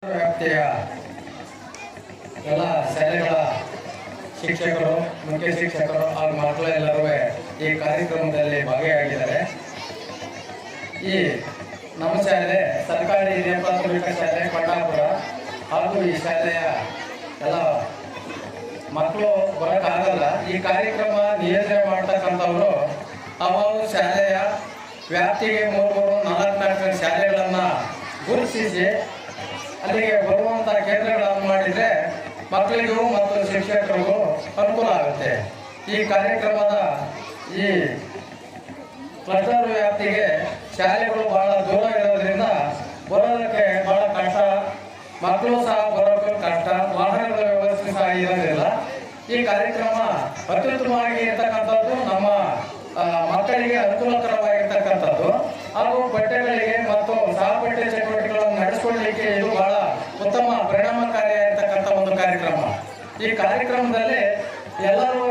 ವ್ಯಾಪ್ತಿಯ ಎಲ್ಲ ಶಾಲೆಗಳ ಶಿಕ್ಷಕರು, ಮುಖ್ಯ ಶಿಕ್ಷಕರು ಹಾಗೂ ಮಕ್ಕಳೆಲ್ಲರೂ ಈ ಕಾರ್ಯಕ್ರಮದಲ್ಲಿ ಭಾಗಿಯಾಗಿದ್ದಾರೆ. ಈ ನಮ್ಮ ಶಾಲೆ ಸರ್ಕಾರಿ ಹಿರಿಯ ಪ್ರಾಥಮಿಕ ಶಾಲೆ ಕೊಂಡಾಪುರ ಹಾಗೂ ಈ ಶಾಲೆಯ ಎಲ್ಲ ಮಕ್ಕಳು ಬರೋಕ್ಕಾಗಲ್ಲ. ಈ ಕಾರ್ಯಕ್ರಮ ನಿಯೋಜನೆ ಮಾಡ್ತಕ್ಕಂಥವರು ಅವರು ಶಾಲೆಯ ವ್ಯಾಪ್ತಿಗೆ 3-4 ಶಾಲೆಗಳನ್ನು ಗುರುತಿಸಿ ಅಲ್ಲಿಗೆ ಬರುವಂಥ ಕೇಂದ್ರಗಳನ್ನು ಮಾಡಿದರೆ ಮಕ್ಕಳಿಗೂ ಮತ್ತು ಶಿಕ್ಷಕರಿಗೂ ಅನುಕೂಲ ಆಗುತ್ತೆ. ಈ ಕಾರ್ಯಕ್ರಮದ ಈ ಕ್ಲಸ್ಟರ್ ವ್ಯಾಪ್ತಿಗೆ ಶಾಲೆಗಳು ಬಹಳ ದೂರ ಇರೋದ್ರಿಂದ ಬರೋದಕ್ಕೆ ಬಹಳ ಕಷ್ಟ, ಮಕ್ಕಳು ಸಹ ಬರೋಕ್ಕೆ ಕಷ್ಟ, ವಾಹನಗಳ ವ್ಯವಸ್ಥೆ ಸಹ ಇರೋದಿಲ್ಲ. ಈ ಕಾರ್ಯಕ್ರಮ ಅತ್ಯುತ್ತಮವಾಗಿ ಇರ್ತಕ್ಕಂಥದ್ದು ನಮ್ಮ ಮಕ್ಕಳಿಗೆ ಅನುಕೂಲಕರವಾಗಿರ್ತಕ್ಕಂಥದ್ದು ಹಾಗೂ ಬಟ್ಟೆಗಳಿಗೆ ಮತ್ತು ಸಹಪಠ್ಯ ಚಟುವಟಿಕೆಗಳನ್ನು ನಡೆಸಿಕೊಳ್ಳಲಿಕ್ಕೆ ಇದು ಬಹಳ ಉತ್ತಮ ಪರಿಣಾಮಕಾರಿಯಾಗಿರ್ತಕ್ಕಂಥ ಒಂದು ಕಾರ್ಯಕ್ರಮ. ಈ ಕಾರ್ಯಕ್ರಮದಲ್ಲಿ ಎಲ್ಲರೂ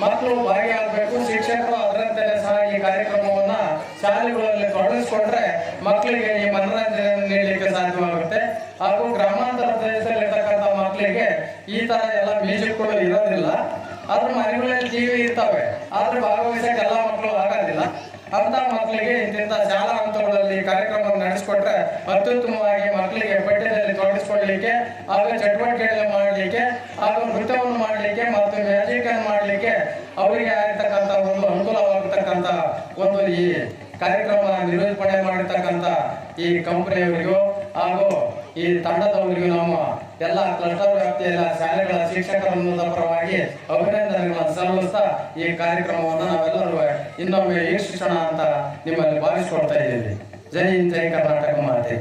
ಮಕ್ಕಳು ಭಾಗಿಯಾಗಬೇಕು. ಶಿಕ್ಷಕರು ಅದರಂತೆ ಸಹ ಈ ಕಾರ್ಯಕ್ರಮವನ್ನು ಶಾಲೆಗಳಲ್ಲಿ ತೊಡಗಿಸ್ಕೊಂಡ್ರೆ ಮಕ್ಕಳಿಗೆ ಈ ಮನೋರಂಜನೆ ನೀಡಲಿಕ್ಕೆ ಸಾಧ್ಯವಾಗುತ್ತೆ. ಹಾಗೂ ಗ್ರಾಮಾಂತರ ಪ್ರದೇಶದಲ್ಲಿರ್ತಕ್ಕಂಥ ಮಕ್ಕಳಿಗೆ ಈ ಥರ ಎಲ್ಲ ಮ್ಯೂಸಿಕ್ಗಳು ಇರೋದಿಲ್ಲ. ಅದ್ರ ಮನೆಗಳಲ್ಲಿ ಟಿವಿ ಇರ್ತವೆ, ಆದ್ರೆ ಭಾಗವಹಿಸಕ್ಕೆ ಎಲ್ಲ ಮಕ್ಕಳು ಆಗೋದಿಲ್ಲ. ಅಂತ ಮಕ್ಕಳಿಗೆ ಇಂಥ ಶಾಲಾ ಹಂತಗಳಲ್ಲಿ ಕಾರ್ಯಕ್ರಮವನ್ನು ನಡೆಸಿಕೊಟ್ರೆ ಅತ್ಯುತ್ತಮವಾಗಿ ಮಕ್ಕಳಿಗೆ ಪಠ್ಯದಲ್ಲಿ ತೊಡಗಿಸ್ಕೊಳ್ಳಲಿಕ್ಕೆ ಹಾಗೂ ಚಟುವಟಿಕೆಗಳನ್ನು ಮಾಡಲಿಕ್ಕೆ ಹಾಗೂ ನೃತ್ಯವನ್ನು ಮಾಡಲಿಕ್ಕೆ ಮತ್ತು ಮ್ಯಾಜಿಕ್ ಅನ್ನು ಮಾಡಲಿಕ್ಕೆ ಅವರಿಗೆ ಆಗಿರ್ತಕ್ಕಂಥ ಒಂದು ಅನುಕೂಲವಾಗಿರ್ತಕ್ಕಂಥ ಒಂದು ಈ ಕಾರ್ಯಕ್ರಮ ನಿರೂಪಣೆ ಮಾಡಿರ್ತಕ್ಕಂಥ ಈ ಕಂಪನಿಯವರಿಗೂ ಹಾಗೂ ಈ ತಂಡದವರಿಗೂ ನಮ್ಮ ಎಲ್ಲ ಕ್ಲಸ್ಟರ್ ವ್ಯಾಪ್ತಿಯ ಶಾಲೆಗಳ ಶಿಕ್ಷಕರ ಪರವಾಗಿ ಅಭಿನಂದನೆಗಳನ್ನು ಸಲ್ಲಿಸ್ತಾ ಈ ಕಾರ್ಯಕ್ರಮವನ್ನು ನಾವೆಲ್ಲರೂ ಇನ್ನೊಮ್ಮೆ ವೀಕ್ಷಿಸೋಣ ಅಂತ ನಿಮ್ಮಲ್ಲಿ ಭಾವಿಸ್ಕೊಳ್ತಾ ಇದ್ದೀವಿ. ಜೈ ಹಿಂದ್, ಜೈ ಕರ್ನಾಟಕ ಮಾತೆ.